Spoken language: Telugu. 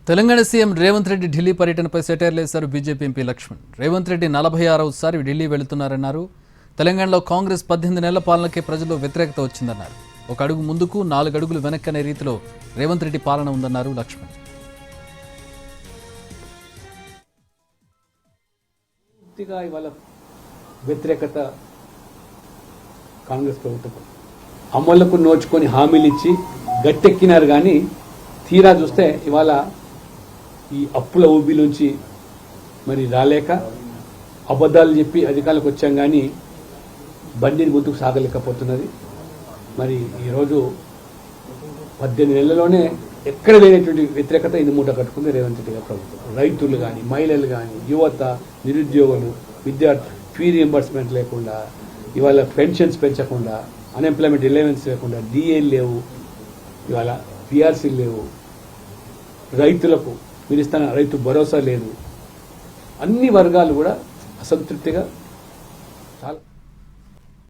తెలంగాణ సీఎం రేవంత్ రెడ్డి ఢిల్లీ పర్యటనపై సెటైర్లు వేశారు బీజేపీ ఎంపీ లక్ష్మణ్. రేవంత్ రెడ్డి 46వసారి ఢిల్లీ వెళుతున్నారన్నారు. తెలంగాణలో కాంగ్రెస్ 18 నెలల పాలనకే ప్రజల్లో వ్యతిరేకత వచ్చిందన్నారు. ఒక అడుగు ముందుకు 4 అడుగులు వెనక్కి అనే రీతిలో రేవంత్ రెడ్డి పాలన ఉందన్నారు లక్ష్మణ్. పూర్తిగా ఇవాళ వ్యతిరేకత కాంగ్రెస్ ప్రభుత్వం అమలుకు నోచుకొని హామీలు ఇచ్చి గట్టెక్కినారు. కానీ తీరా చూస్తే ఇవాళ ఈ అప్పుల ఊబిలోంచి మరి రాలేక అబద్ధాలు చెప్పి అధికారులకు వచ్చాం. కానీ బండిని ముందుకు సాగలేకపోతున్నది. మరి ఈరోజు 18 నెలల్లోనే ఎక్కడ లేనటువంటి వ్యతిరేకత ఇది మూట కట్టుకుంది రేవంత్ రెడ్డి గారి ప్రభుత్వం. రైతులు కానీ, మహిళలు కానీ, యువత, నిరుద్యోగులు, విద్యార్థులు ఫీ రియంబర్స్మెంట్ లేకుండా, ఇవాళ పెన్షన్స్ పెంచకుండా, అన్ఎంప్లాయ్మెంట్ ఎలవెన్స్ లేకుండా, డిఏలు లేవు, ఇవాళ పిఆర్సీలు లేవు, రైతులకు మీరు ఇస్తున్న రైతు భరోసా లేదు. అన్ని వర్గాలు కూడా అసంతృప్తిగా